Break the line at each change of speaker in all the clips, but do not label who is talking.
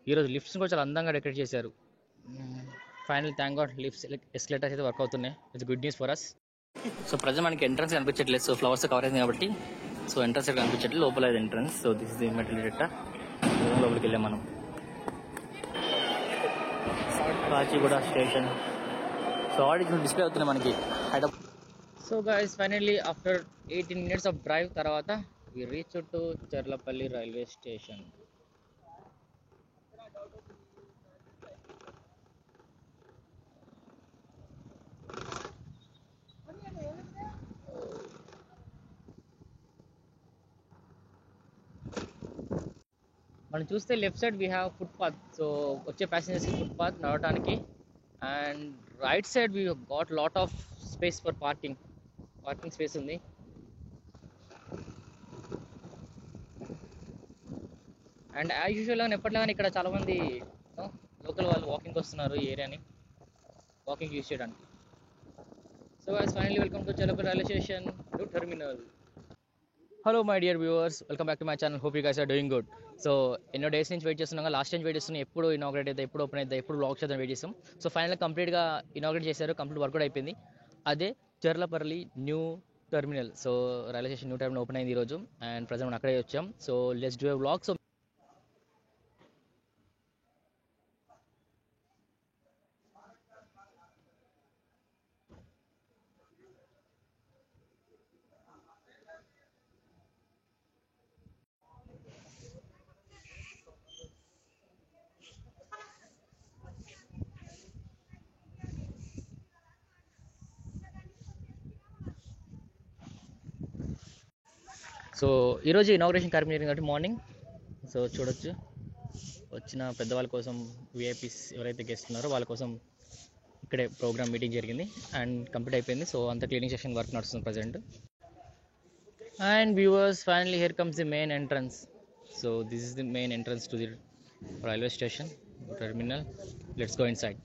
ఈరోజు లిఫ్ట్స్ కూడా చాలా అందంగా డెకరేట్ చేశారు. Final thank God lifts escalators అయితే వర్క్ అవుతున్నాయి. It's good news for us. So present మనకి ఎంట్రన్స్ కనిపించట్లేదు, సో ఫ్లవర్స్ కవర్ అయింది కాబట్టి సో ఎంట్రన్స్ అయితే కనిపించట్లేదు. లోపల entrance. So this is the metal detector. లోపలికి వెళ్ళాం మనం. Kacheguda station. So addition display అవుతున్నాయి మనకి Hyderabad. So guys finally after 18 minutes of drive తర్వాత we reach to Cherlapalli railway station. మనం చూస్తే left side we have footpath. So వచ్చే ప్యాసింజర్స్కి ఫుట్పాత్ నడవడానికి. And right side we got lot of space for parking space ఉంది. And as యూజువల్గా ఎప్పటిలాగానే ఇక్కడ చాలామంది లోకల్ వాళ్ళు వాకింగ్ వస్తున్నారు ఈ ఏరియాని వాకింగ్ యూజ్ చేయడానికి. So guys finally welcome to Cherlapalli railway station new terminal. Hello my dear viewers, welcome back to my channel. Hope you guys are doing good. So ఎన్నో డేస్ నుంచి వెయిట్ చేస్తున్నాం, last time wait చేస్తున్నాం, ఎప్పుడు inaugurate అయితే, ఎప్పుడు open అయితే, ఎప్పుడు blog చేద్దాం వెయిట్ చేస్తాం. సో ఫైనల్గా కంప్లీట్గా ఇనాగ్రేట్ చేశారు, కంప్లీట్ వర్క్ కూడా అయిపోయింది. అదే Cherlapalli new terminal. So railway station new terminal open అయింది ఈరోజు. అండ్ ప్రజెంట్ మనం అక్కడే వచ్చాం. So let's do a vlog. So ఈరోజు ఇనాగ్రేషన్ కార్యక్రమం జరిగింది కాబట్టి మార్నింగ్. సో చూడొచ్చు వచ్చిన పెద్దవాళ్ళ కోసం, విఐపీస్ ఎవరైతే గెస్ట్ ఉన్నారో వాళ్ళ కోసం ఇక్కడే ప్రోగ్రామ్ మీటింగ్ జరిగింది అండ్ కంప్లీట్ అయిపోయింది. సో అంతా క్లీనింగ్ సెషన్ వర్క్ నడుస్తుంది present. And viewers finally here comes the main entrance. So this is the main entrance to the railway station terminal. Let's go inside.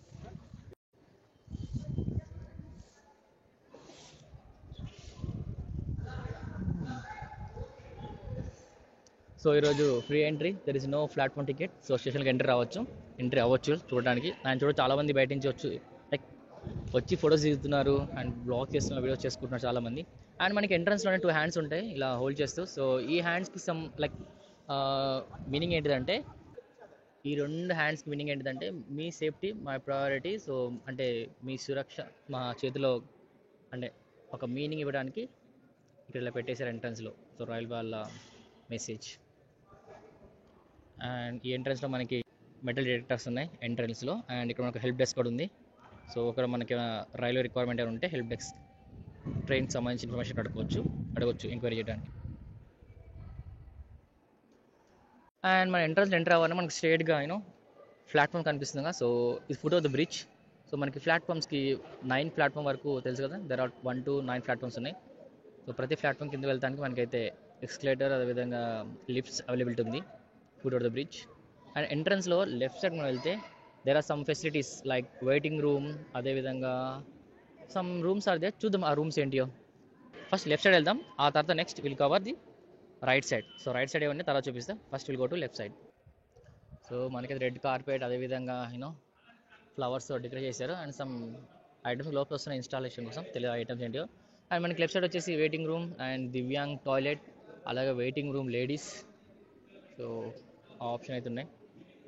So ఈరోజు free entry, there is no platform ticket. So స్టేషన్కి entry అవ్వచ్చు చూడడానికి. And చాలామంది బయట నుంచి వచ్చి photos దిగుతున్నారు and blog చేస్తున్నారు, వీడియోస్ చేసుకుంటున్నారు చాలామంది. అండ్ మనకి ఎంట్రన్స్లోనే 2 హ్యాండ్స్ ఉంటాయి ఇలా హోల్డ్ చేస్తూ. సో ఈ హ్యాండ్స్కి సమ్ లైక్ మీనింగ్ ఏంటిదంటే, ఈ 2 హ్యాండ్స్కి మీనింగ్ ఏంటిదంటే మీ సేఫ్టీ మై ప్రయారిటీ. సో అంటే మీ సురక్ష మా చేతిలో, అంటే ఒక మీనింగ్ ఇవ్వడానికి ఇక్కడ ఇలా పెట్టేశారు ఎంట్రన్స్లో. సో రైల్ వాళ్ళ మెసేజ్. అండ్ ఈ ఎంట్రన్స్లో మనకి మెటల్ డిటెక్టర్స్ ఉన్నాయి ఎంట్రన్స్లో. అండ్ ఇక్కడ మనకు హెల్ప్ డెస్క్ కూడా ఉంది. సో ఒకవేళ మనకి రైల్వే రిక్వైర్మెంట్ ఏమైనా ఉంటే హెల్ప్ డెస్క్, ట్రైన్కి సంబంధించిన ఇన్ఫర్మేషన్ అడగవచ్చు ఎంక్వైరీ చేయడానికి. అండ్ మన ఎంటర్ అవ్వాలని మనకి స్ట్రేట్గా ప్లాట్ఫామ్ కనిపిస్తుంది కదా. సో ఇది foot of the bridge. So మనకి ప్లాట్ఫామ్స్కి 9 ప్లాట్ఫామ్ వరకు తెలుసు కదా, దెర్ ఆర్ 1 to 9 ప్లాట్ఫామ్స్ ఉన్నాయి. సో ప్రతి ప్లాట్ఫామ్ కింద వెళ్తానికి మనకైతే ఎస్కలేటర్, అదేవిధంగా లిఫ్ట్స్ అవైలబిలిటీ ఉంది foot of the bridge. And ఎంట్రన్స్లో లెఫ్ట్ సైడ్ మనం వెళ్తే there are some facilities like waiting room, అదేవిధంగా సమ్ రూమ్స్ ఆర్ దేర్. చూద్దాం ఆ రూమ్స్ ఏంటియో. ఫస్ట్ లెఫ్ట్ సైడ్ వెళ్దాం, ఆ తర్వాత next will cover the right side. So right side ఏమన్నా తర్వాత చూపిస్తా, first will go to left side. So మనకి రెడ్ కార్పెట్, అదేవిధంగా ఫ్లవర్స్ డెకరేట్ చేశారు. అండ్ సమ్ ఐటమ్స్ లోపల వస్తున్న ఇన్స్టాలేషన్ కోసం, తెలియదు ఐటమ్స్ ఏంటియో. అండ్ మనకి లెఫ్ట్ సైడ్ వచ్చేసి waiting room and divyang toilet, అలాగే వెయిటింగ్ రూమ్ లేడీస్. సో ఆ ఆప్షన్ అయితే ఉన్నాయి.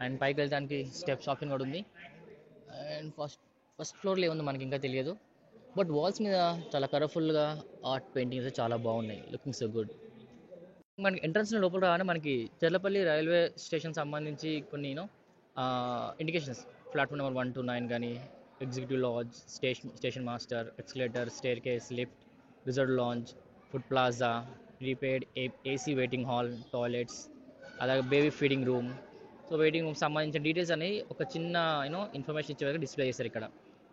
అండ్ పైకి వెళ్ళడానికి స్టెప్స్ ఆప్షన్ కూడా ఉంది. అండ్ ఫస్ట్ ఫ్లోర్లో ఏముంది మనకి ఇంకా తెలియదు, బట్ వాల్స్ మీద చాలా కలర్ఫుల్గా ఆర్ట్ పెయింటింగ్స్ చాలా బాగున్నాయి, లుకింగ్ సో గుడ్. మనకి ఎంట్రన్స్ లోపల రాగానే మనకి చర్లపల్లి రైల్వే స్టేషన్ సంబంధించి కొన్ని ఇండికేషన్స్, ప్లాట్ఫామ్ నెంబర్ 1 to 9 కానీ, executive lounge, station master, escalator, staircase, lift, reserve lounge, food plaza, prepaid AC waiting hall, toilets, అలాగే baby feeding room. So waiting room సంబంధించిన details అనేవి ఒక చిన్న ఇన్ఫర్మేషన్ ఇచ్చే వరకు డిస్ప్లే చేస్తారు ఇక్కడ.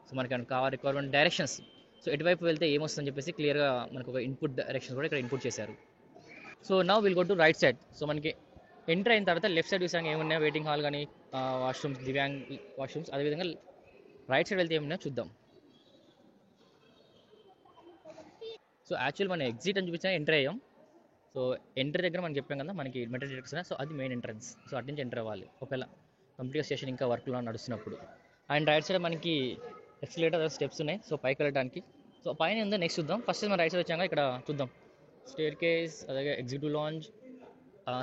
సో మనకి కావాలి రిక్వైర్మెంట్ డైరెక్షన్స్, సో ఎటువైపు వెళ్తే ఏమొస్తుందని చెప్పేసి క్లియర్గా మనకు ఒక ఇన్పుట్ డైరెక్షన్స్ కూడా ఇక్కడ ఇన్పుట్ చేశారు. So now will go to right side. So మనకి ఎంటర్ అయిన తర్వాత లెఫ్ట్ సైడ్ చూసాక ఏమున్నాయి, వెయిటింగ్ హాల్ కానీ, వాష్రూమ్స్, దివ్యాంగ్ వాష్రూమ్స్. అదేవిధంగా రైట్ సైడ్ వెళ్తే ఏమున్నాయో చూద్దాం. సో యాక్చువల్ మన ఎగ్జిట్ అని చూపించినా ఎంటర్ అయ్యాం. సో ఎంట్రీ దగ్గర మనం చెప్పాం కదా మనకి మెటల్ డిటెక్టర్స్, సో అది మెయిన్ ఎంట్రన్స్. సో అటు నుంచి ఎంటర్ అవ్వాలి. ఒకవేళ కంప్లీట్గా స్టేషన్ ఇంకా వర్క్లో నడుస్తున్నప్పుడు. అండ్ రైట్ సైడ్ మనకి ఎక్స్కలేటర్ స్టెప్స్ ఉన్నాయి, సో పైకి వెళ్ళడానికి. సో పైన ఉందో నెక్స్ట్ చూద్దాం. ఫస్ట్ మనం రైట్ సైడ్ వచ్చాక ఇక్కడ చూద్దాం స్టేర్ కేస్, అలాగే executive lounge,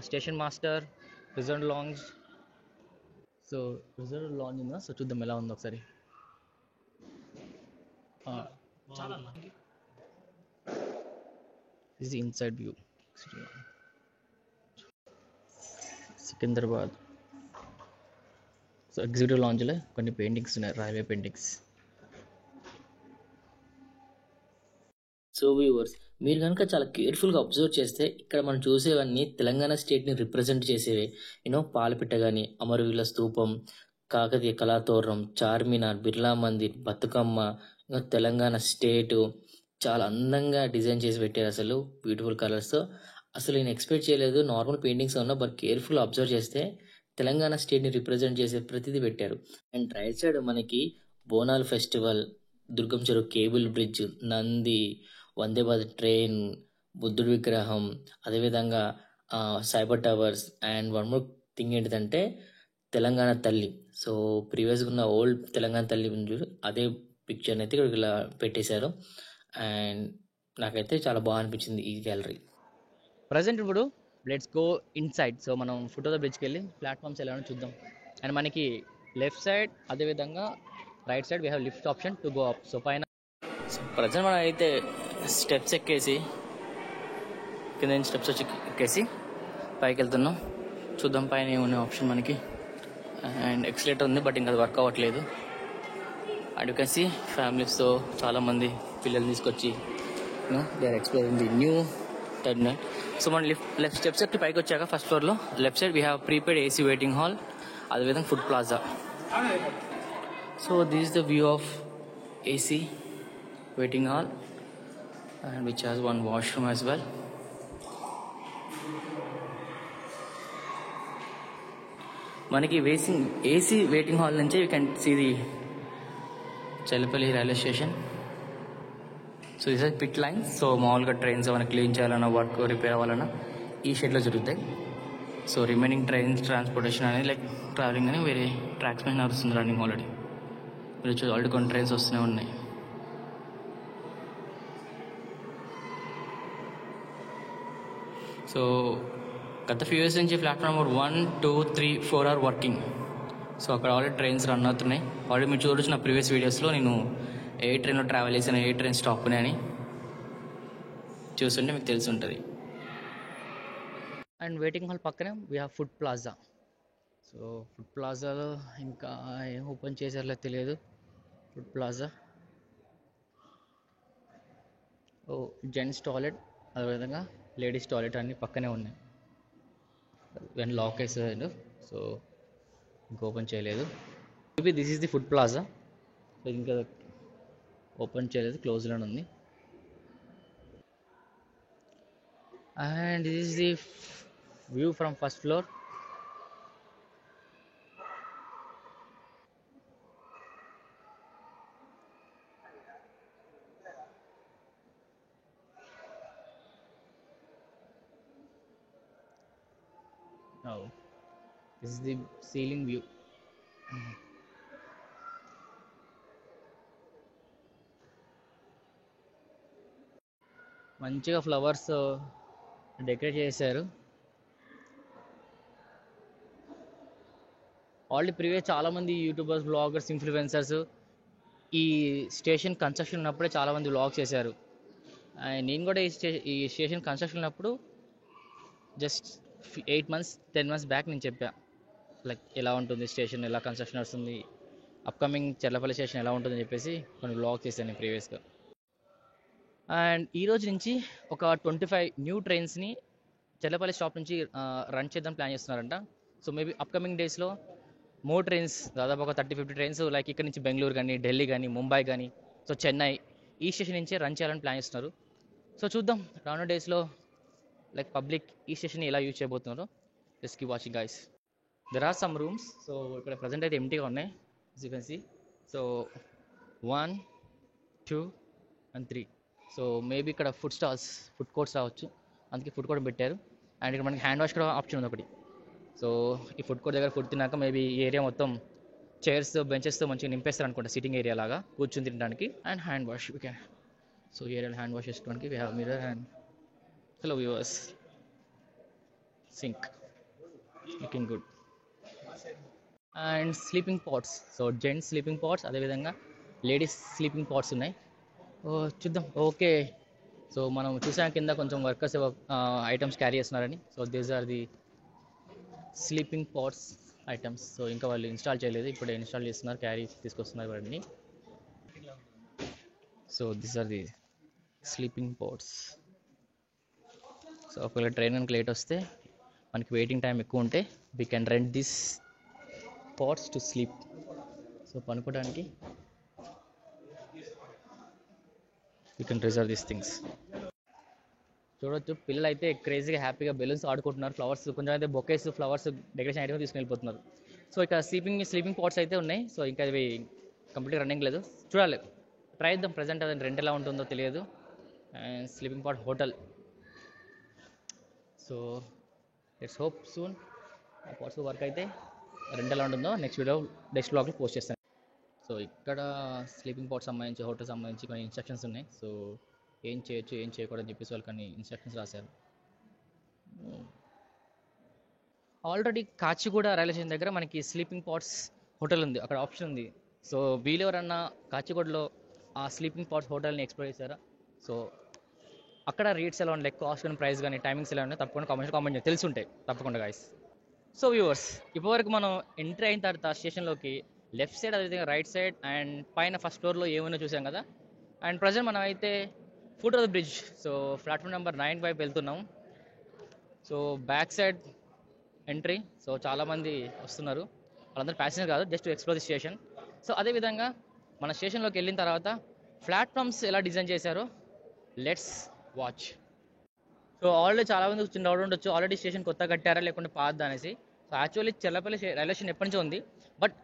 station master, reserve lounge. So reserve lounge ఉందా, సో చూద్దాం ఎలా ఉందో ఒకసారి. చాలా ఇది inside view. Secunderabad. So executive లాంజ్లో కొన్ని పెయింటింగ్స్ ఉన్నాయి, రైల్వే పెయింటింగ్స్.
సో వ్యూవర్స్, మీరు కనుక చాలా కేర్ఫుల్గా అబ్జర్వ్ చేస్తే ఇక్కడ మనం చూసేవన్నీ తెలంగాణ స్టేట్ని రిప్రజెంట్ చేసేవే. పాలపిట్ట కానీ, అమరవీరుల స్తూపం, కాకతీయ కళాతోరణం, చార్మినార్, బిర్లా మందిర్, బతుకమ్మ, ఇంకా తెలంగాణ స్టేటు చాలా అందంగా డిజైన్ చేసి పెట్టారు. అసలు బ్యూటిఫుల్ కలర్స్తో. అసలు నేను ఎక్స్పెక్ట్ చేయలేదు నార్మల్ పెయింటింగ్స్ ఉన్నా, బట్ కేర్ఫుల్గా అబ్జర్వ్ చేస్తే తెలంగాణ స్టేట్ని రిప్రజెంట్ చేసే ప్రతిదీ పెట్టారు. అండ్ రైట్ సైడ్ మనకి బోనాల్ ఫెస్టివల్, దుర్గం చెరువు cable bridge, Nandi, Vande Bharat train, బుద్ధుడి విగ్రహం, అదేవిధంగా cyber towers. And one more thing ఏంటిదంటే తెలంగాణ తల్లి. సో ప్రీవియస్గా ఉన్న ఓల్డ్ తెలంగాణ తల్లి చూడు, అదే పిక్చర్ని అయితే ఇక్కడ ఇలా పెట్టేశారు. అండ్ నాకైతే చాలా బాగా అనిపించింది ఈ గ్యాలరీ.
ప్రజెంట్ ఇప్పుడు లెట్స్ గో ఇన్సైడ్. సో మనం ఫుట్ ఆఫ్ ద బ్రిడ్జ్కి వెళ్ళి ప్లాట్ఫామ్స్ ఎలా చూద్దాం. అండ్ మనకి లెఫ్ట్ సైడ్, అదేవిధంగా right side we have lift option to go up. So పైన
ప్రజెంట్ మనం అయితే స్టెప్స్ ఎక్కేసి, కింద స్టెప్స్ వచ్చి ఎక్కేసి పైకి వెళ్తున్నాం. చూద్దాం పైన ఏమున్న ఆప్షన్ మనకి. అండ్ ఎక్స్లేటర్ ఉంది, బట్ ఇంకా అది వర్క్ అవ్వట్లేదు. అండ్ యూ కెన్ సీ ఫ్యామిలీస్తో చాలామంది పిల్లలు తీసుకొచ్చి they are exploring the new terminal. So మనం లెఫ్ట్ స్టెప్స్ ఎక్కి పైకి వచ్చాక ఫస్ట్ ఫ్లోర్లో left side we have prepaid AC waiting hall, అదేవిధంగా food plaza. So this is the view of AC waiting hall, and which has one washroom as well. మనకి AC waiting hall నుంచి you can see the Cherlapalli railway station. So this is pit line. So మామూలుగా trains ఏమైనా clean చేయాలన్నా, work repair అవ్వాలన్నా ఈ షెడ్లో జరుగుతాయి. So remaining trains transportation అనేది లైక్ ట్రావెలింగ్ అని వేరే ట్రాక్స్ మీద నడుస్తుంది రన్నింగ్ ఆల్రెడీ. మీరు చూసి ఆల్రెడీ కొన్ని ట్రైన్స్ వస్తూనే ఉన్నాయి. సో గత ఫ్యూ ఇయర్స్ నుంచి platform number 1, 2, 3, 4 are working. So అక్కడ ఆల్రెడీ ట్రైన్స్ రన్ అవుతున్నాయి. ఆల్రెడీ మీరు చూడొచ్చు నా ప్రీవియస్ వీడియోస్లో నేను ఏ ట్రైన్లో ట్రావెల్ చేశాను, ఏ ట్రైన్ స్టాప్ అని చూస్తుంటే మీకు తెలిసి ఉంటుంది.
అండ్ వెయిటింగ్ హాల్ పక్కనే we have food plaza. So food ప్లాజాలో ఇంకా ఏం ఓపెన్ చేశారో తెలియదు. ఫుడ్ ప్లాజా, జెంట్స్ టాయిలెట్, అదేవిధంగా లేడీస్ టాయిలెట్ అన్నీ పక్కనే ఉన్నాయి. ఇవన్నీ లాక్ వేసేది, సో ఇంకా ఓపెన్ చేయలేదు. Maybe this is the food plaza. So ఇంకా ఓపెన్ చేయలేదు, క్లోజ్లోనే ఉంది. And this is the view from first floor. Oh, this is the ceiling view. మంచిగా ఫ్లవర్స్ డెకరేట్ చేశారు. ఆల్రెడీ ప్రీవియస్ చాలామంది యూట్యూబర్స్, బ్లాగర్స్, ఇన్ఫ్లుయెన్సర్స్ ఈ station construction ఉన్నప్పుడే చాలామంది vlogs చేశారు. అండ్ నేను కూడా ఈ స్టేషన్ కన్స్ట్రక్షన్ ఉన్నప్పుడు జస్ట్ 8 months 10 months బ్యాక్ నేను చెప్పా, లైక్ ఎలా ఉంటుంది స్టేషన్, ఎలా కన్స్ట్రక్షన్ వస్తుంది, అప్కమింగ్ చెర్లపల్లి స్టేషన్ ఎలా ఉంటుందని చెప్పేసి కొన్ని వ్లాగ్ చేశాను ప్రీవియస్గా. అండ్ ఈరోజు నుంచి ఒక 25 న్యూ ట్రైన్స్ని చెర్లపల్లి స్టాప్ నుంచి రన్ చేద్దాం ప్లాన్ చేస్తున్నారంట. సో మేబీ అప్కమింగ్ డేస్లో మోర్ ట్రైన్స్, దాదాపు ఒక 30-50 ట్రైన్స్ లైక్ ఇక్కడ నుంచి బెంగళూరు కానీ, ఢిల్లీ కానీ, ముంబై కానీ, సో చెన్నై, ఈ స్టేషన్ నుంచే రన్ చేయాలని ప్లాన్ చేస్తున్నారు. సో చూద్దాం రానున్న డేస్లో లైక్ పబ్లిక్ ఈ స్టేషన్ ఎలా యూజ్ చేయబోతున్నారు. Just keep watching guys. There are some rooms. So ఇక్కడ ప్రజెంట్ అయితే ఎంటీగా ఉన్నాయి, as you can see. So 1, 2 and 3. So maybe ఇక్కడ ఫుడ్ కోర్ట్స్ రావచ్చు, అందుకే ఫుడ్ కోర్ట్ పెట్టారు. అండ్ ఇక్కడ మనకి హ్యాండ్ వాష్ కూడా ఆప్షన్ ఉంది ఒకటి. సో ఈ ఫుడ్ కోర్ట్ దగ్గర ఫుడ్ తిన్నాక మేబీ ఈ ఏరియా మొత్తం చైర్స్ బెంచెస్తో మంచిగా నింపేస్తారు అనుకుంటా, సిట్టింగ్ ఏరియా లాగా కూర్చొని తినడానికి. And hand wash we can, so ఈ ఏరియాలో హ్యాండ్ వాష్ చేసుకోవడానికి we have mirror and hello viewers sink looking good. And sleeping pods, so gents sleeping pods, అదేవిధంగా లేడీస్ స్లీపింగ్ పాట్స్ ఉన్నాయి. చూద్దాం. ఓకే, సో మనం చూసాం కింద కొంచెం వర్కర్స్ ఐటమ్స్ క్యారీ చేస్తున్నారని. So these are the sleeping pods items. So ఇంకా వాళ్ళు ఇన్స్టాల్ చేయలేదు, ఇప్పుడే ఇన్స్టాల్ చేస్తున్నారు, క్యారీ తీసుకొస్తున్నారు వాటిని. So these are the sleeping pods. So ఒకవేళ ట్రైన్ కనుక లేట్ వస్తే, మనకి వెయిటింగ్ టైం ఎక్కువ ఉంటే, we can rent this pods to sleep. So పనుకోవడానికి you can reserve these things. చూడొచ్చు, పిల్లలు అయితే క్రేజీగా హ్యాపీగా బెలూన్స్ ఆడుకుంటున్నారు, ఫ్లవర్స్ కొంచెం అయితే బొకేస్ ఫ్లవర్స్ డెకరేషన్ ఐటమ్ తీసుకుని వెళ్ళిపోతున్నారు. సో ఇక్కడ స్లీపింగ్ పాట్స్ అయితే ఉన్నాయి. సో ఇంకా ఇవి కంప్లీట్గా రన్నింగ్ లేదు, చూడాలి, ట్రై చేద్దాం. ప్రజెంట్ అది రెంట్ ఎలా ఉంటుందో తెలియదు. And sleeping pod hotel. So let's hope soon ఆ పాట్స్ వర్క్ అయితే రెంట్ ఎలా ఉంటుందో నెక్స్ట్ బ్లాగ్లో పోస్ట్ చేస్తాను. సో ఇక్కడ స్లీపింగ్ పాట్స్ సంబంధించి, హోటల్ సంబంధించి కొన్ని ఇన్స్ట్రక్షన్స్ ఉన్నాయి. సో ఏం చేయొచ్చు ఏం చేయకూడదని చెప్పేసి వాళ్ళు కొన్ని ఇన్స్ట్రక్షన్స్ రాశారు. ఆల్రెడీ కాచిగూడ రైల్వే స్టేషన్ దగ్గర మనకి స్లీపింగ్ పాట్స్ హోటల్ ఉంది, అక్కడ ఆప్షన్ ఉంది. సో వీళ్ళు ఎవరన్నా కాచిగూడలో ఆ స్లీపింగ్ పాట్స్ హోటల్ని ఎక్స్ప్లోర్ చేశారా? సో అక్కడ రేట్స్ ఎలా ఉన్నాయి, కాస్ట్ కానీ ప్రైస్ కానీ టైమింగ్స్ ఎలా ఉన్నాయి, తప్పకుండా కామెంట్ చేయండి, తెలిసి ఉంటాయి తప్పకుండా గాయస్. సో వ్యూవర్స్, ఇప్పటివరకు మనం ఎంట్రీ అయిన తర్వాత స్టేషన్లోకి లెఫ్ట్ సైడ్, అదేవిధంగా రైట్ సైడ్ అండ్ పైన ఫస్ట్ ఫ్లోర్లో ఏమైనా చూసాం కదా. అండ్ ప్రజెంట్ మనం అయితే foot of the bridge, so platform number 9 వైపు వెళ్తున్నాం. So back side entry, so చాలామంది వస్తున్నారు, వాళ్ళందరూ ప్యాసింజర్ కాదు, just explore the station. So అదేవిధంగా మన స్టేషన్లోకి వెళ్ళిన తర్వాత ప్లాట్ఫామ్స్ ఎలా డిజైన్ చేశారో లెట్స్ వాచ్. సో ఆల్రెడీ చాలామంది వచ్చిన డౌట్ ఉండొచ్చు, ఆల్రెడీ స్టేషన్ కొత్త కట్టారా లేకుంటే పాతదా అనేసి. So actually Chellapalli railway station ఎప్పటి నుంచో ఉంది, బట్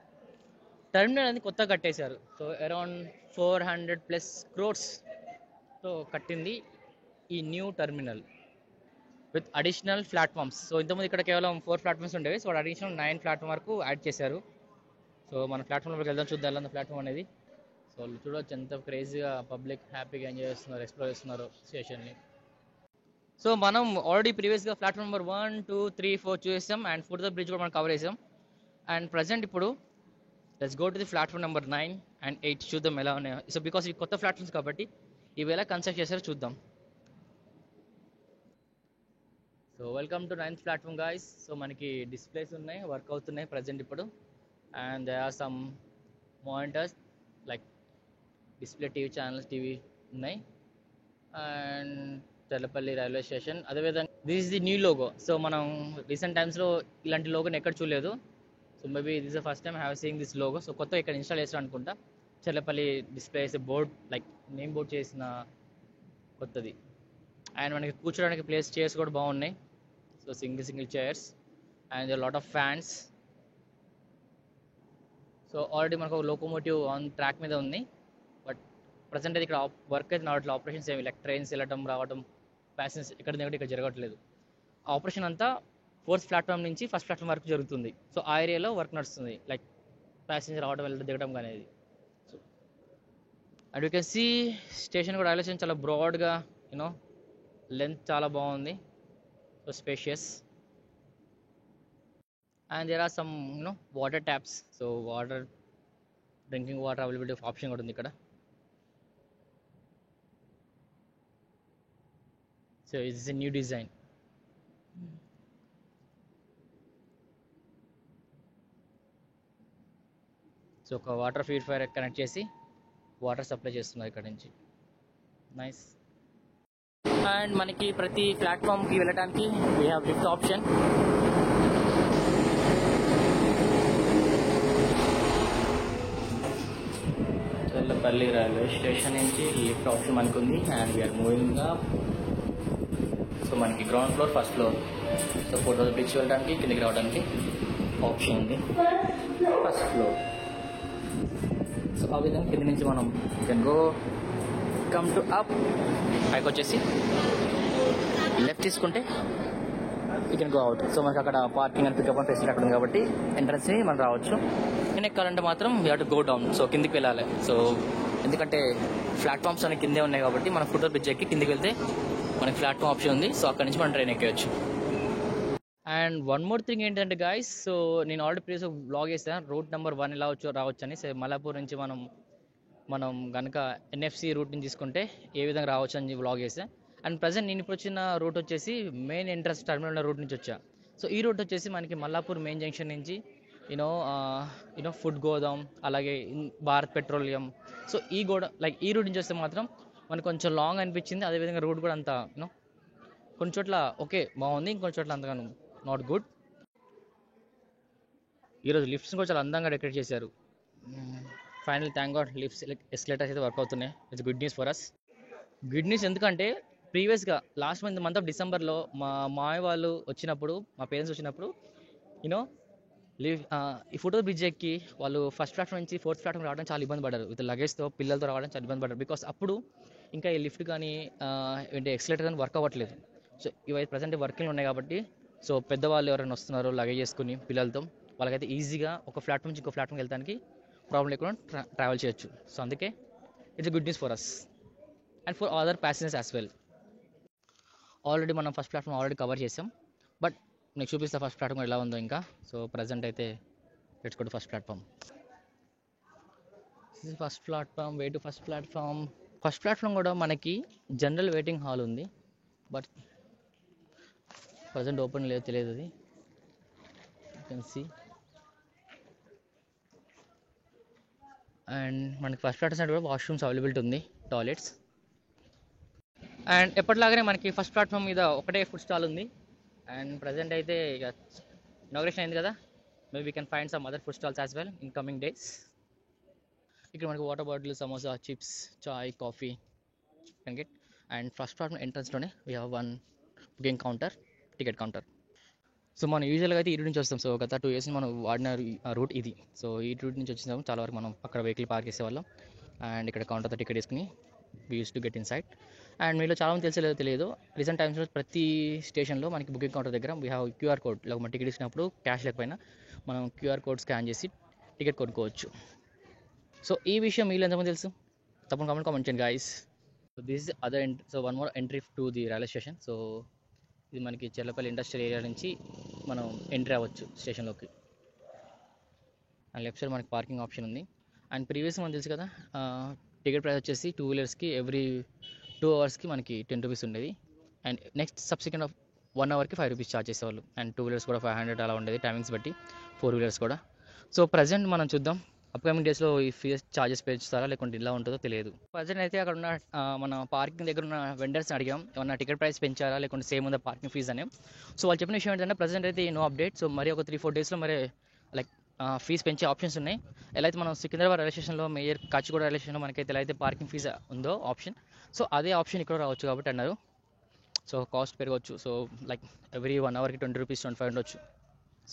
టర్మినల్ అనేది కొత్తగా కట్టేశారు. సో అరౌండ్ 400+ crores కట్టింది ఈ new terminal with additional platforms. So ఇంతకుముందు ఇక్కడ కేవలం 4 ప్లాట్ఫామ్స్ ఉండేవి, సో అడిషనల్ 9 ప్లాట్ఫామ్ వరకు యాడ్ చేశారు. సో మన ప్లాట్ఫామ్లోకి వెళ్దాం, చూద్దాం ఎలా ఉంది ప్లాట్ఫామ్ అనేది. సో చూడవచ్చు ఎంత క్రేజీగా పబ్లిక్ హ్యాపీగా ఎంజాయ్ చేస్తున్నారు, ఎక్స్ప్లోర్ చేస్తున్నారు స్టేషన్ని. సో మనం ఆల్రెడీ ప్రీవియస్గా ప్లాట్ఫామ్ నెంబర్ 1, 2, 3, 4 చూసాం, అండ్ ఫుట్ ద బ్రిడ్జ్ కూడా మనం కవర్ చేసాం. అండ్ ప్రజెంట్ ఇప్పుడు let's go to the platform number 9 and 8 చూద్దాం ఎలా ఉన్నాయో. సో బికాస్ ఇవి కొత్త ప్లాట్ఫామ్స్ కాబట్టి ఇవి ఎలా కన్స్ట్రక్ట్ చేశారో చూద్దాం. So welcome to 9th platform guys. So మనకి డిస్ప్లేస్ ఉన్నాయి, వర్క్ అవుతున్నాయి ప్రజెంట్ ఇప్పుడు. And they are some monitors like display TV ఉన్నాయి. అండ్ తెల్లపల్లి రైల్వే స్టేషన్, అదేవిధంగా this is the new logo. So మనం రీసెంట్ టైమ్స్లో ఇలాంటి లోగోని ఎక్కడ చూడలేదు. So maybe this the first time have seeing this logo. So కొత్త ఇక్కడ ఇన్స్టాల్ చేస్తారు అనుకుంటా. Cherlapalli displays board like name board చేసిన కొత్తది. అండ్ మనకి కూర్చోడానికి ప్లేస్, చైర్స్ కూడా బాగున్నాయి. So single chairs and lot of fans. So already మనకు ఒక లోకోమోటివ్ ఆన్ ట్రాక్ మీద ఉంది, బట్ ప్రజెంట్ అయితే ఇక్కడ వర్క్ అయితే నాట్ ఆపరేషన్స్ ఏమి లైక్ ట్రైన్స్ వెళ్ళటం రావడం, ప్యాసింజర్స్ ఇక్కడ జరగట్లేదు. ఆ ఆపరేషన్ అంతా 4th ప్లాట్ఫామ్ నుంచి 1st ప్లాట్ఫామ్ వరకు జరుగుతుంది. సో ఆ ఏరియాలో వర్క్ నడుస్తుంది, లైక్ ప్యాసింజర్ రావడం వెళ్ళడం దిగడం అనేది. So and you can see station కూడా, రైల్వే స్టేషన్ చాలా బ్రాడ్గా, యూనో లెంత్ చాలా బాగుంది. So spacious. And there are some water taps. So water, drinking water availability option కూడా ఉంది ఇక్కడ. So it's a new design. So ఒక వాటర్ ప్యూరిఫైయర్ కనెక్ట్ చేసి వాటర్ సప్లై చేస్తున్నారు ఇక్కడ నుంచి. నైస్. అండ్ మనకి ప్రతి ప్లాట్ఫామ్కి వెళ్ళడానికి we have lift option. Cherlapalli railway station నుంచి లిఫ్ట్ ఆప్షన్ మనకు ఉంది. And we're moving up. So మనకి ground floor, first floor. So foot bridge వెళ్ళడానికి, కిందకి రావడానికి ఆప్షన్ ఉంది, ఫస్ట్ ఫ్లోర్. సో ఆ విధంగా కింద నుంచి మనం can go come to up. పైకి వచ్చేసి లెఫ్ట్ తీసుకుంటే you can go out. So మనకి అక్కడ parking and pickup and facility అక్కడ ఉంది కాబట్టి ఎంట్రన్స్ని మనం రావచ్చు. నేను ఎక్కాలంటే మాత్రం we have to go down. So కిందికి వెళ్ళాలి. సో ఎందుకంటే ప్లాట్ఫామ్స్ అన్ని కిందే ఉన్నాయి కాబట్టి మనం ఫుట్ఓవర్ బ్రిడ్జ్ ఎక్కి కిందికి వెళ్తే మనకి ప్లాట్ఫామ్ ఆప్షన్ ఉంది. సో అక్కడ నుంచి మనం ట్రైన్ ఎక్కేయచ్చు. అండ్ వన్ మోర్ థింగ్ ఏంటంటే గాయస్, సో నేను ఆల్రెడీ ప్రీవియస్ బ్లాగ్ చేసాను రూట్ నెంబర్ 1 ఎలా రావచ్చు అని. సో మలాపూర్ నుంచి మనం కనుక ఎన్ఎఫ్సి రూట్ నుంచి తీసుకుంటే ఏ విధంగా రావచ్చు అని బ్లాగ్ చేసాను. అండ్ ప్రజెంట్ నేను ఇప్పుడు వచ్చిన రూట్ వచ్చేసి మెయిన్ ఎంట్రన్స్ టర్మినల్ ఉన్న రూట్ నుంచి వచ్చా. సో ఈ రూట్ వచ్చేసి మనకి మల్లాపూర్ మెయిన్ జంక్షన్ నుంచి యూనో ఫుడ్ గోదాం, అలాగే భారత్ పెట్రోలియం. సో ఈ రూట్ నుంచి వస్తే మాత్రం మనకు కొంచెం లాంగ్ అనిపించింది. అదేవిధంగా రూట్ కూడా అంత కొన్ని చోట్ల ఓకే బాగుంది, ఇంకొన్ని చోట్ల అంతగాను నాట్ గుడ్. ఈరోజు లిఫ్ట్స్ కూడా చాలా అందంగా డెకరేట్ చేశారు. Final thank God lifts escalators అయితే వర్క్ అవుతున్నాయి. It's good news for us. Good news ఎందుకంటే ప్రీవియస్గా లాస్ట్ మంత్ ఆఫ్ డిసెంబర్లో మా మామయ్య వాళ్ళు వచ్చినప్పుడు, మా పేరెంట్స్ వచ్చినప్పుడు ఈ ఫోటో బ్రిడ్జ్ ఎక్కి వాళ్ళు ఫస్ట్ ప్లాట్ఫామ్ నుంచి 4th ప్లాట్ఫామ్ రావడం చాలా ఇబ్బంది పడ్డారు. విత్ లగేజ్తో పిల్లలతో రావడం చాలా ఇబ్బంది పడ్డారు. బికాస్ అప్పుడు ఇంకా ఈ లిఫ్ట్ కానీ ఏంటి ఎక్సలేటర్ కానీ వర్క్ అవ్వట్లేదు. సో ఇవైతే ప్రజెంట్ వర్కింగ్ ఉన్నాయి కాబట్టి సో పెద్దవాళ్ళు ఎవరైనా వస్తున్నారో లగేజ్ చేసుకుని పిల్లలతో, వాళ్ళకైతే ఈజీగా ఒక ప్లాట్ఫామ్ నుంచి ఇంకో ప్లాట్ఫామ్కి వెళ్ళడానికి ప్రాబ్లం లేకుండా ట్రావెల్ చేయొచ్చు. సో అందుకే it's good news for us and for other passengers as well. Already మనం ఫస్ట్ ప్లాట్ఫామ్ ఆల్రెడీ కవర్ చేసాం, బట్ నీకు చూపిస్తా ఫస్ట్ ప్లాట్ఫామ్ ఎలా ఉందో ఇంకా. సో ప్రజెంట్ అయితే let's go to first platform. First platform, way to first platform. First platform కూడా మనకి జనరల్ వెయిటింగ్ హాల్ ఉంది, బట్ ప్రజెంట్ ఓపెన్ లేదో తెలియదు. అది యూ కెన్ సీ. అండ్ మనకి ఫస్ట్ ప్లాట్ఫామ్ సైడ్ కూడా వాష్రూమ్స్ అవైలబిలిటీ ఉంది, టాయిలెట్స్. అండ్ ఎప్పటిలాగానే మనకి ఫస్ట్ ప్లాట్ఫామ్ మీద ఒకటే ఫుడ్ స్టాల్ ఉంది. అండ్ ప్రజెంట్ అయితే ఇక ఇనాగ్రేషన్ అయింది కదా, maybe we can find some other food stalls as well in coming days. ఇక్కడ మనకి water bottle, samosa, chips, chai, coffee can get. And first platform ఎంట్రన్స్లోనే we have one booking counter, ticket counter. So మనం యూజువల్గా అయితే ఈ route నుంచి వస్తాం. So గత 2 years మనం వాడిన రూట్ ఇది. సో ఈ రూట్ నుంచి వచ్చినాము, చాలా వరకు మనం అక్కడ వెహికల్ పార్క్ చేసేవాళ్ళం. అండ్ ఇక్కడ కౌంటర్తో టికెట్ వేసుకుని we use to get in side. And మీలో చాలామంది తెలియదు, రీసెంట్ టైమ్స్లో ప్రతి స్టేషన్లో మనకి బుకింగ్ కౌంటర్ దగ్గర వీ హ్యావ్ క్యూఆర్ కోడ్. ఇలా మనం టికెట్ ఇచ్చినప్పుడు క్యాష్ లేకపోయినా మనం క్యూఆర్ కోడ్ స్కాన్ చేసి టికెట్ కొనుక్కోవచ్చు. సో ఈ విషయం మీలో ఎంతమంది తెలుసు? తప్పకుండా కామెంట్ చేయండి guys. So this is other so one more entry to the railway station. So ఇది మనకి చెర్లపల్లి ఇండస్ట్రియల్ ఏరియా నుంచి మనం ఎంట్రీ అవ్వచ్చు స్టేషన్లోకి. అండ్ లెఫ్ట్ సైడ్ మనకి పార్కింగ్ ఆప్షన్ ఉంది. అండ్ ప్రీవియస్ మనకు తెలుసు కదా, టికెట్ ప్రైస్ వచ్చేసి 2 wheelersకి ఎవ్రీ 2 hours మనకి 10 rupees ఉండేది. And next subsequent of 1 hourకి 5 rupees charge చేసేవాళ్ళు. అండ్ 2 wheelers కూడా 500 అలా ఉండేది టైమింగ్స్ బట్టి, 4 wheelers కూడా. సో ప్రజెంట్ మనం చూద్దాం అప్కమింగ్ డేస్లో ఈ ఫీస్ ఛార్జెస్ పెంచుతారా లేకుంటే ఇలా ఉంటుందో తెలియదు. ప్రజెంట్ అయితే అక్కడ ఉన్న మన పార్కింగ్ దగ్గర ఉన్న వెండర్స్ని అడిగాం ఏమన్నా టికెట్ ప్రైస్ పెంచారా లేకుంటే సేమ్ ఉందా పార్కింగ్ ఫీజ్ అని. సో వాళ్ళు చెప్పిన విషయం ఏంటంటే ప్రజెంట్ అయితే నో అప్డేట్. సో మరి ఒక 3-4 daysలో మరి లైక్ ఫీజు పెంచే ఆప్షన్స్ ఉన్నాయి. ఎలా అయితే మనం సికింద్రాబాద్ రైల్వే స్టేషన్లో, మేయర్ కాచిగూడ రైల్వే స్టేషన్లో మనకైతే ఎలా అయితే పార్కింగ్ ఫీజు ఉందో ఆప్షన్, సో అదే ఆప్షన్ ఇక్కడ రావచ్చు కాబట్టి అన్నారు. సో కాస్ట్ పెరగవచ్చు. సో లైక్ ఎవ్రీ 1 hourకి 20 rupees, 25 ఉండొచ్చు.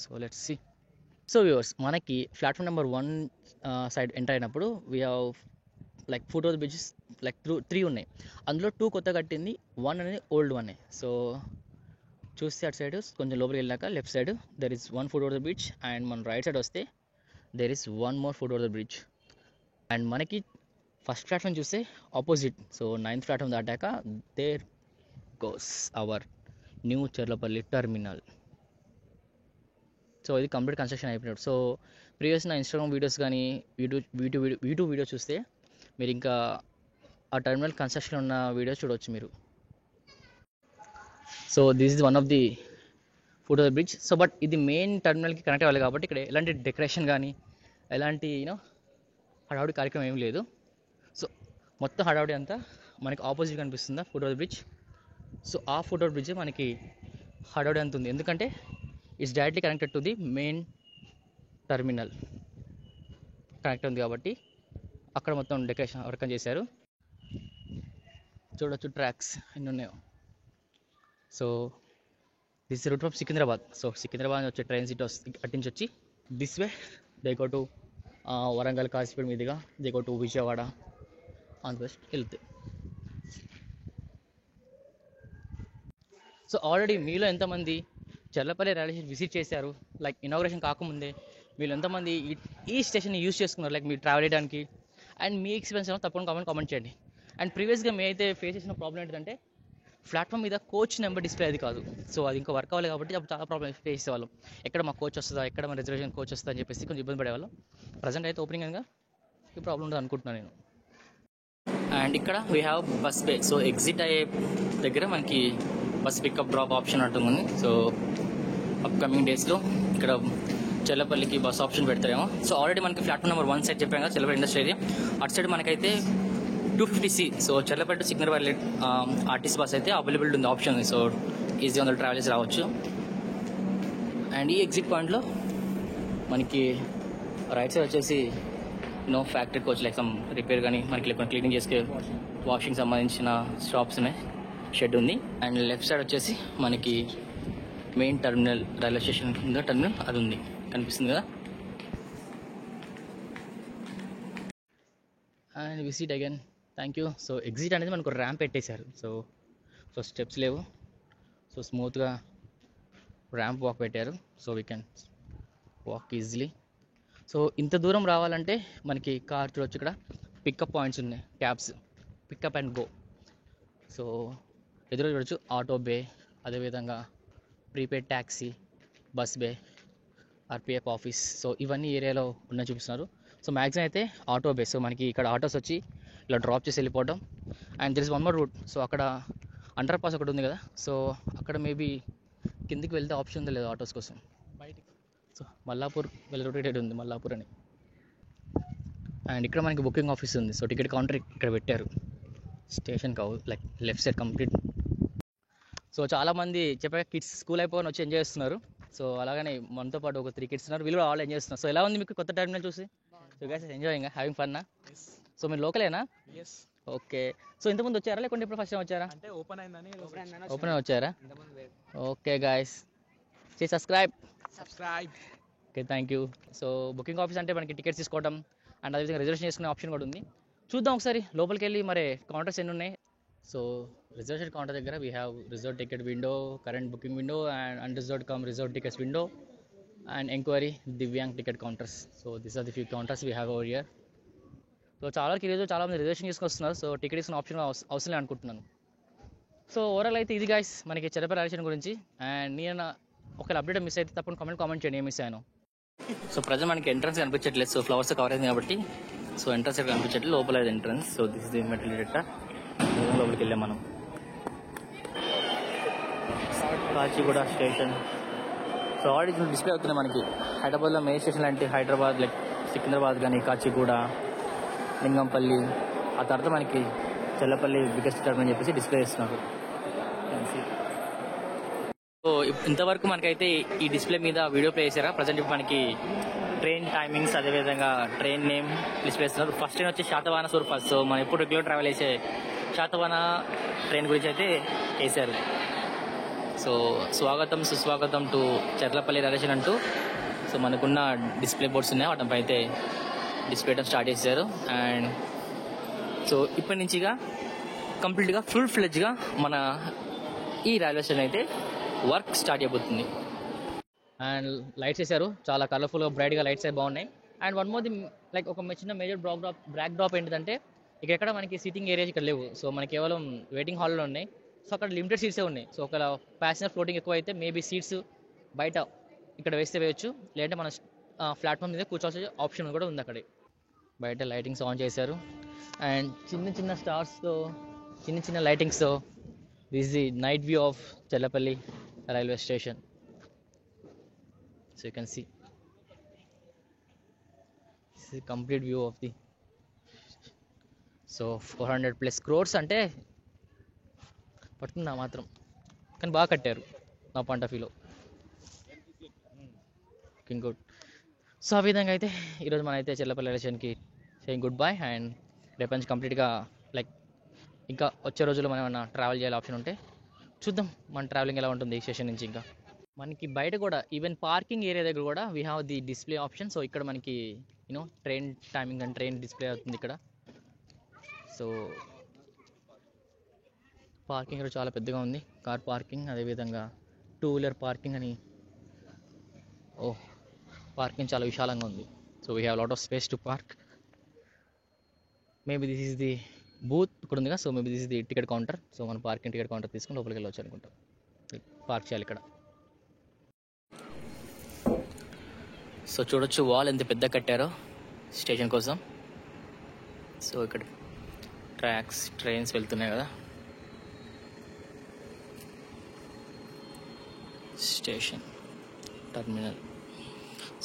So let's see. So viewers, మనకి ప్లాట్ఫామ్ నెంబర్ 1 సైడ్ ఎంటర్ అయినప్పుడు we have like foot over bridges like 3 ఉన్నాయి. అందులో 2 కొత్త కట్టింది, 1 అనేది ఓల్డ్ 1. సో చూస్తే అటు సైడ్ కొంచెం లోపలికి వెళ్ళాక left side there is 1 foot over bridge. And మన రైట్ సైడ్ వస్తే there is 1 more foot over bridge. And మనకి ఫస్ట్ ప్లాట్ఫామ్ చూస్తే ఆపోజిట్, సో 9th ప్లాట్ఫామ్ దాటాక there goes our new Cherlapalli terminal. So ఇది కంప్లీట్ కన్స్ట్రక్షన్ అయిపోయినట్టు. సో ప్రీవియస్ నా Instagram videos కానీ YouTube video చూస్తే మీరు ఇంకా ఆ టర్మినల్ కన్స్ట్రక్షన్ ఉన్న వీడియోస్ చూడవచ్చు మీరు. So this is one of the foot over bridge. So but ఇది మెయిన్ టర్మినల్కి కనెక్ట్ అవ్వాలి కాబట్టి ఇక్కడ ఎలాంటి డెకరేషన్ కానీ ఎలాంటి హడావుడి కార్యక్రమం ఏమీ లేదు. సో మొత్తం హడావుడి అంతా మనకి ఆపోజిట్ కనిపిస్తుందా ఫుట్ఓవర్ బ్రిడ్జ్. సో ఆ ఫుట్ఓవర్ బ్రిడ్జ్ మనకి హడావుడి అంత ఉంది, ఎందుకంటే it's directly connected to the main terminal connect ఉంది కాబట్టి అక్కడ మొత్తం డెకరేషన్ వర్క్ చేశారు. చూడొచ్చు ట్రాక్స్ ఎన్ని ఉన్నాయో. So this route from Secunderabad. So Secunderabad వచ్చే ట్రైన్స్ అటు నుంచి వచ్చి this way they go to Warangal, Kazipet మీదుగా they go to Vijayawada, Andhra Pradesh వెళ్తే. సో ఆల్రెడీ మీలో ఎంతమంది చర్లపల్లి రైల్వే స్టేషన్ విజిట్ చేశారు, లైక్ ఇనాగ్రేషన్ కాకముందే వీళ్ళు ఎంతమంది ఈ స్టేషన్ని యూస్ చేసుకున్నారు, లైక్ మీరు ట్రావెల్ చేయడానికి, అండ్ మీ ఎక్స్పీరియన్స్ ఏమో తప్పకుండా కామెంట్ చేయండి. అండ్ ప్రీవియస్గా మేము అయితే ఫేస్ చేసిన ప్రాబ్లం ఏంటంటే ప్లాట్ఫామ్ మీద కోచ్ నెంబర్ డిస్ప్లే అది కాదు. సో అది ఇంకా వర్క్ అవ్వాలి కాబట్టి అప్పుడు చాలా ప్రాబ్లమ్ ఫేస్ చేసేవాళ్ళం. ఎక్కడ మా కోచ్ వస్తుందా, ఎక్కడ మా రిజర్వేషన్ కోచ్ వస్తుందా అని చెప్పేసి కొంచెం ఇబ్బంది పడేవాళ్ళం. ప్రజెంట్ అయితే ఓపెనింగ్ అనగా ఈ ప్రాబ్లం ఉండదు అనుకుంటున్నాను నేను. అండ్ ఇక్కడ we have bus bay. So exit అయ్యే దగ్గర మనకి బస్ పికప్ డ్రాప్ ఆప్షన్ ఉంటుంది. సో అప్కమింగ్ డేస్లో ఇక్కడ చెల్లపల్లికి బస్ ఆప్షన్ పెడతారేమో. సో ఆల్రెడీ మనకి ప్లాట్ఫామ్ నెంబర్ 1 సైడ్ చెప్పాం కదా, చెల్లపల్లి ఇండస్ట్రీ ఏరియా. అటు సైడ్ మనకైతే 250C, so Cherlapalli to Secunderabad RTC bus అయితే అవైలబుల్ ఉంది, ఆప్షన్ ఉంది. సో ఈజీ అందులో ట్రావెల్ చేసి రావచ్చు. అండ్ ఈ ఎగ్జిట్ పాయింట్లో మనకి రైట్ సైడ్ వచ్చేసి factory coach like some repair కానీ మనకి క్లీనింగ్ చేసుకే వాషింగ్ సంబంధించిన షాప్స్ ఉన్నాయి, షెడ్ ఉంది. అండ్ లెఫ్ట్ సైడ్ వచ్చేసి మనకి మెయిన్ టర్మినల్, రైల్వే స్టేషన్ కింద టర్మినల్ అది ఉంది, కనిపిస్తుంది కదా. And visit again, thank you. So exit అనేది మనకు ర్యాంప్ పెట్టేశారు. సో స్టెప్స్ లేవు, సో స్మూత్గా ర్యాంప్ వాక్ పెట్టారు. So we can walk easily. So ఇంత దూరం రావాలంటే మనకి కార్ చూడొచ్చు, ఇక్కడ పికప్ పాయింట్స్ ఉన్నాయి, cabs, pickup and go. So ఎదురు చూడొచ్చు ఆటో బే, అదేవిధంగా prepaid taxi, bus bay, RPF office. So ఇవన్నీ ఏరియాలో ఉన్నాయి చూపిస్తున్నారు. సో మ్యాక్సిమం అయితే ఆటో బే. సో మనకి ఇక్కడ ఆటోస్ వచ్చి ఇలా డ్రాప్ చేసి వెళ్ళిపోవడం. And there is one more route. So అక్కడ అండర్ పాస్ ఒకటి ఉంది కదా, సో అక్కడ మేబీ కిందికి వెళ్తే ఆప్షన్ ఉందో లేదు ఆటోస్ కోసం. సో మల్లాపూర్ వెళ్ళి ఉంది, మల్లాపూర్ అని. అండ్ ఇక్కడ మనకి బుకింగ్ ఆఫీస్ ఉంది. సో టికెట్ కౌంటర్ ఇక్కడ పెట్టారు స్టేషన్ కావు, like left side complete. So చాలామంది చెప్పాక కిడ్స్ స్కూల్ అయిపోయి వచ్చి ఎంజాయ్ చేస్తున్నారు. సో అలాగనే మనతో పాటు ఒక 3 కిడ్స్ ఉన్నారు, వీళ్ళు కూడా ఆల్ ఎంజాయ్ చేస్తున్నారు. సో ఎలా ఉంది మీకు కొత్త టర్మినల్ చూసి? సో గైస్ ఎంజాయింగ్, హ్యావింగ్ ఫన్నా? సో మీరు లోకలేనా? ఓకే. సో ఇంతకుముందు వచ్చారా లేకుంటే ఇప్పుడు ఫస్ట్ టైం వచ్చారా? ఓపెన్ వచ్చారా? Okay guys, subscribe. Okay, thank you. So booking office అంటే మనకి టికెట్స్ తీసుకోవడం అండ్ అదేవిధంగా రిజర్వేషన్ చేసుకునే ఆప్షన్ కూడా ఉంది. చూద్దాం ఒకసారి లోపలికి వెళ్ళి మరి కౌంటర్స్ ఎన్ని ఉన్నాయి. సో రిజర్వేషన్ కౌంటర్ దగ్గర we have reserve ticket window, current booking window, and unreserved cum reserve tickets window, and enquiry, divyang ticket counters. So this are the few counters we have over here. So ఈరోజు చాలామంది reservation చేసుకుని వస్తున్నారు. So ticket ఇస్తున్న option అవసరం అనుకుంటున్నాను. So overall అయితే ఇది guys మనకి చెల్లపల్లి రైల్వే స్టేషన్ గురించి. అండ్ నేను ఒకవేళ అప్డేట్ మిస్ అయితే తప్పకుండా కామెంట్ చేయండి ఏం మిస్ అయ్యాను. సో ప్రజెంట్ మనకి ఎంట్రన్స్ కనిపించట్లేదు, సో ఫ్లవర్స్ కవర్ అయింది కాబట్టి. సో ఎంట్రన్స్ ఇక్కడ కనిపించట్లేదు, లోపల entrance. So this is the metal detector. లోపలికి వెళ్ళాం మనం. Kacheguda station. So already display అవుతున్నాయి మనకి హైదరాబాద్లో మెయిన్ స్టేషన్ లాంటి హైదరాబాద్, లైక్ సికింద్రాబాద్ కానీ, కాచిగూడ, లింగంపల్లి, ఆ తర్వాత మనకి చెల్లపల్లి బిగ్గెస్ట్ టర్మినల్ అని చెప్పేసి డిస్ప్లే చేస్తున్నారు. సో ఇంతవరకు మనకైతే ఈ డిస్ప్లే మీద వీడియో ప్లే చేశారా. ప్రజెంట్ ఇప్పుడు మనకి ట్రైన్ టైమింగ్స్, అదేవిధంగా ట్రైన్ నేమ్ డిస్ప్లే చేస్తున్నారు. ఫస్ట్ ట్రైన్ వచ్చి శాతవాహన సూపర్ఫాస్ట్. సో మనం ఎప్పుడు రెగ్యులర్ ట్రావెల్ చేసే శాతవాహన ట్రైన్ గురించి అయితే వేశారు. సో స్వాగతం సుస్వాగతం టు చెర్లపల్లి రైల్వే స్టేషన్ అంటూ సో మనకున్న డిస్ప్లే బోర్డ్స్ ఉన్నాయి, వాటిపై అయితే డిస్ప్లే చేయడం స్టార్ట్ చేశారు. అండ్ సో ఇప్పటి నుంచిగా కంప్లీట్గా ఫుల్ ఫ్లెడ్జ్గా మన ఈ రైల్వే స్టేషన్ అయితే వర్క్ స్టార్ట్ అయిపోతుంది. అండ్ లైట్స్ వేసారు, చాలా కలర్ఫుల్గా బ్రైట్గా లైట్స్ అయితే బాగున్నాయి. And one more the like ఒక చిన్న మేజర్ బ్రాక్ డ్రాప్ ఏంటంటే ఇక్కడ మనకి సీటింగ్ ఏరియాస్ ఇక్కడ లేవు. సో మనకి కేవలం వెయిటింగ్ హాల్లో ఉన్నాయి. సో అక్కడ లిమిటెడ్ సీట్సే ఉన్నాయి. సో ఒకవేళ ప్యాసింజర్ ఫ్లోటింగ్ ఎక్కువ అయితే మేబీ సీట్స్ బయట ఇక్కడ వేస్తే వేయచ్చు, లేదంటే మన ప్లాట్ఫామ్ మీద కూర్చోవాల్సిన ఆప్షన్ కూడా ఉంది. అక్కడ బయట లైటింగ్స్ ఆన్ చేశారు. అండ్ చిన్న స్టార్స్తో, చిన్న లైటింగ్స్తో this the night view of Chellapalli railway station. So you can see this is complete view of the. So 400+ crores అంటే పడుతుందా మాత్రం, కానీ బాగా కట్టారు నా పాయింట్ ఆఫ్ వ్యూలో. గుడ్. సో ఆ విధంగా అయితే ఈరోజు మన అయితే చెల్లపల్లి రైల్వే స్టేషన్కి సేయింగ్ గుడ్ బై. అండ్ రేపు నుంచి కంప్లీట్గా లైక్ ఇంకా వచ్చే రోజుల్లో మనం ఏమైనా ట్రావెల్ చేయాలి ఆప్షన్ ఉంటే చూద్దాం మన ట్రావెలింగ్ ఎలా ఉంటుంది ఈ స్టేషన్ నుంచి. ఇంకా మనకి బయట కూడా ఈవెన్ పార్కింగ్ ఏరియా దగ్గర కూడా we have the display option. So ఇక్కడ మనకి train timing and train display అవుతుంది ఇక్కడ. సో పార్కింగ్ కూడా చాలా పెద్దగా ఉంది, కార్ పార్కింగ్, అదేవిధంగా వీలర్ పార్కింగ్ అని. ఓహ్, పార్కింగ్ చాలా విశాలంగా ఉంది. So we have lot of space to park. Maybe this is the booth ఇక్కడ ఉందిగా. So maybe this is the ticket counter. So మనం పార్కింగ్ టికెట్ కౌంటర్ తీసుకుని లోపలికి వెళ్ళవచ్చు అనుకుంటాం. పార్క్ చేయాలి ఇక్కడ. సో చూడొచ్చు వాల్ ఎంత పెద్ద కట్టారో స్టేషన్ కోసం. సో ఇక్కడ ట్రైన్స్ వెళ్తున్నాయి కదా. Station terminal.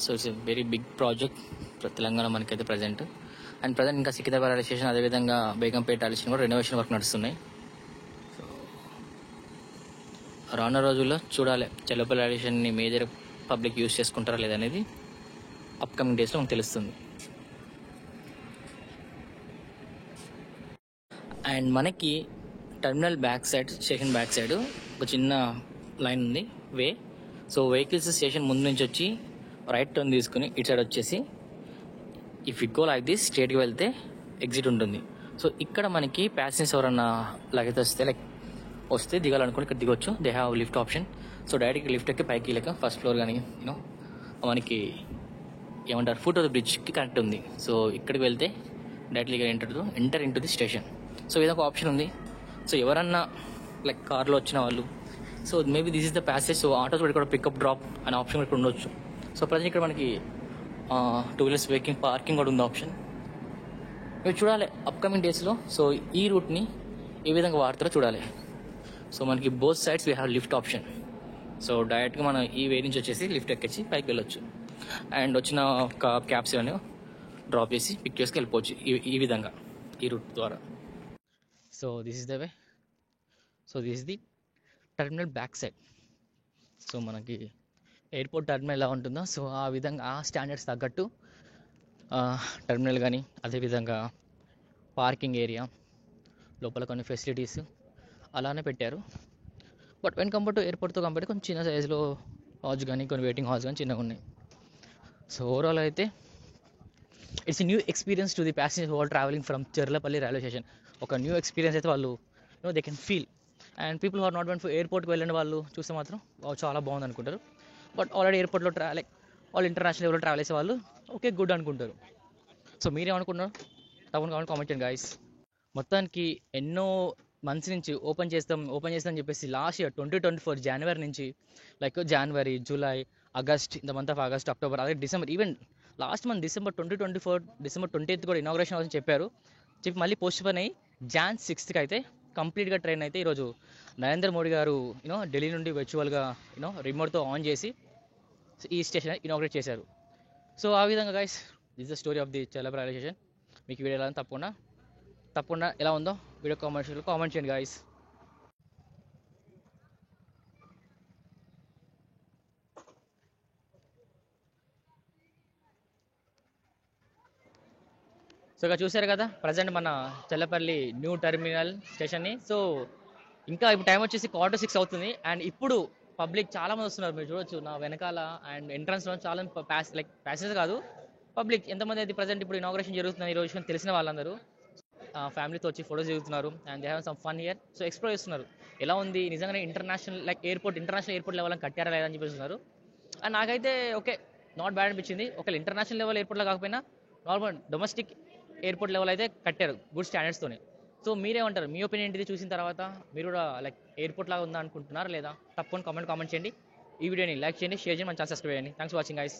So it's a very big project Telangana మనకైతే ప్రజెంట్. అండ్ ప్రజెంట్ ఇంకా సికింద్రాబాద్ రైల్వే స్టేషన్, అదేవిధంగా బేగంపేట రైల్వే స్టేషన్ కూడా రెనోవేషన్ వర్క్ నడుస్తున్నాయి. సో రానున్న రోజుల్లో చూడాలి చెల్లపల్లి రైల్వే స్టేషన్ని మేజర్ పబ్లిక్ యూజ్ చేసుకుంటారా లేదనేది అప్కమింగ్ డేస్లో మనకు తెలుస్తుంది. అండ్ మనకి terminal back side, station back side ఒక చిన్న లైన్ ఉంది, వే. సో వెహికల్స్ స్టేషన్ ముందు నుంచి వచ్చి రైట్ టర్న్ తీసుకుని ఇటు సైడ్ వచ్చేసి if it go like this స్ట్రేట్గా వెళ్తే ఎగ్జిట్ ఉంటుంది. సో ఇక్కడ మనకి ప్యాసింజర్స్ ఎవరన్నా లగేజ్ వస్తే దిగాలనుకోండి ఇక్కడ దిగొచ్చు. They have lift option. So డైరెక్ట్గా లిఫ్ట్ ఎక్కి పైకి వెళ్ళక ఫస్ట్ ఫ్లోర్ కానీ మనకి ఏమంటారు ఫుట్ ఆఫ్ ద బ్రిడ్జ్కి కనెక్ట్ ఉంది. సో ఇక్కడికి వెళ్తే డైరెక్ట్లీగా enter into the station. So ఇదొక ఆప్షన్ ఉంది. సో ఎవరన్నా కార్లో వచ్చిన వాళ్ళు, so maybe this is the passage. So autos కూడా ఇక్కడ పికప్ డ్రాప్ అనే ఆప్షన్ ఇక్కడ ఉండొచ్చు. సో ప్రజెంట్ ఇక్కడ మనకి టూ వీలర్స్ వెహికల్ పార్కింగ్ కూడా ఉంది ఆప్షన్. మీరు చూడాలి అప్కమింగ్ డేస్లో. సో ఈ రూట్ని ఏ విధంగా వాడతారో చూడాలి. సో మనకి both sides we have lift option. So డైరెక్ట్గా మనం ఈ వే నుంచి వచ్చేసి లిఫ్ట్ ఎక్కించి పైకి వెళ్ళొచ్చు. అండ్ వచ్చిన క్యాబ్స్ ఇవన్నీ డ్రాప్ చేసి పిక్ చేసుకు వెళ్ళిపోవచ్చు ఈ విధంగా ఈ రూట్ ద్వారా. So this is the way. So this is the terminal back side. So మనకి ఎయిర్పోర్ట్ టర్మినల్ ఎలా ఉంటుందో సో ఆ విధంగా ఆ స్టాండర్డ్స్ తగ్గట్టు టర్మినల్ కానీ, అదేవిధంగా పార్కింగ్ ఏరియా, లోపల కొన్ని ఫెసిలిటీస్ అలానే పెట్టారు. బట్ వెన్ కంపేర్ టు ఎయిర్పోర్ట్తో కంపేర్ కొంచెం చిన్న సైజులో హాల్స్ కానీ, కొన్ని వెయిటింగ్ హాల్స్ కానీ చిన్నగా ఉన్నాయి. సో ఓవరాల్ అయితే it's new experience to the passenger who are travelling from Cherlapalli railway station. ఒక న్యూ ఎక్స్పీరియన్స్ అయితే వాళ్ళు they can feel. And people who are not went for ఎయిర్పోర్ట్కి వెళ్ళిన వాళ్ళు చూస్తే మాత్రం చాలా బాగుంది అనుకుంటారు. బట్ ఆల్రెడీ ఎయిర్పోర్ట్లో వాళ్ళు ఇంటర్నేషనల్ లెవెల్లో ట్రావెల్ చేసే వాళ్ళు ఓకే గుడ్ అనుకుంటారు. సో మీరేమనుకున్నారు తప్పకుండా కామెంట్ చేయండి గాయస్. మొత్తానికి ఎన్నో మంత్స్ నుంచి ఓపెన్ చేస్తామని చెప్పేసి లాస్ట్ ఇయర్ 2024 జనవరి నుంచి జనవరి, జూలై, ఆగస్ట్, ఇంత మంత్ ఆఫ్ ఆగస్ట్, అక్టోబర్, అలాగే December, even last month December 2024 December 20th కూడా ఇనాగ్రేషన్ అవుతుందని చెప్పి మళ్ళీ పోస్ట్ పోన్ అయ్యి Jan 6th అయితే కంప్లీట్గా ట్రైన్ అయితే ఈరోజు నరేంద్ర మోడీ గారు ఢిల్లీ నుండి వర్చువల్గా రిమోట్తో ఆన్ చేసి ఈ స్టేషన్ ఇనాగ్రేట్ చేశారు. సో ఆ విధంగా guys this the story of the Cherlapalli railway station. మీకు వీడియో ఎలా తప్పకుండా ఎలా ఉందో వీడియో కామెంట్ చేయండి గాయస్. సో ఇక చూసారు కదా ప్రజెంట్ మన చెర్లపల్లి న్యూ టర్మినల్ స్టేషన్ని. సో ఇంకా ఇప్పుడు టైం వచ్చేసి 5:45 అవుతుంది. అండ్ ఇప్పుడు పబ్లిక్ చాలా మంది వస్తున్నారు. మీరు చూడొచ్చు నా వెనకాల. అండ్ ఎంట్రన్స్లో చాలా ప్యాసింజర్స్ కాదు, పబ్లిక్ ఎంతమంది అయితే ప్రజెంట్ ఇప్పుడు ఇనాగ్రేషన్ జరుగుతుంది ఈ రోజు తెలిసిన వాళ్ళందరూ ఫ్యామిలీతో వచ్చి ఫోటోస్ దిగుతున్నారు. And they have some fun here. So explore చేస్తున్నారు ఎలా ఉంది నిజంగానే ఇంటర్నేషనల్ ఇంటర్నేషనల్ ఎయిర్పోర్ట్ లెవెల్ కట్టారా లేదా అని చెప్పేస్తున్నారు. అండ్ నాకైతే ఓకే నాట్ బ్యాడ్ అనిపించింది. ఒకవేళ ఇంటర్నేషనల్ లెవెల్ ఎయిర్పోర్ట్లో కాకపోయినా నార్మల్ డొమెస్టిక్ ఎయిర్పోర్ట్ లెవెల్ అయితే కట్టారు గుడ్ స్టాండర్డ్స్తోనే. సో మీరేమంటారు? మీ ఒపీనియన్ ఏంటిది చూసిన తర్వాత? మీరు కూడా ఎయిర్పోర్ట్ లాగా ఉందా అనుకుంటున్నారా లేదా? తప్పకుండా కామెంట్ చేయండి. ఈ వీడియోని లైక్ చేయండి, షేర్ చేయండి, మన ఛానల్ సబ్స్క్రైబ్ చేయండి. Thanks for watching guys.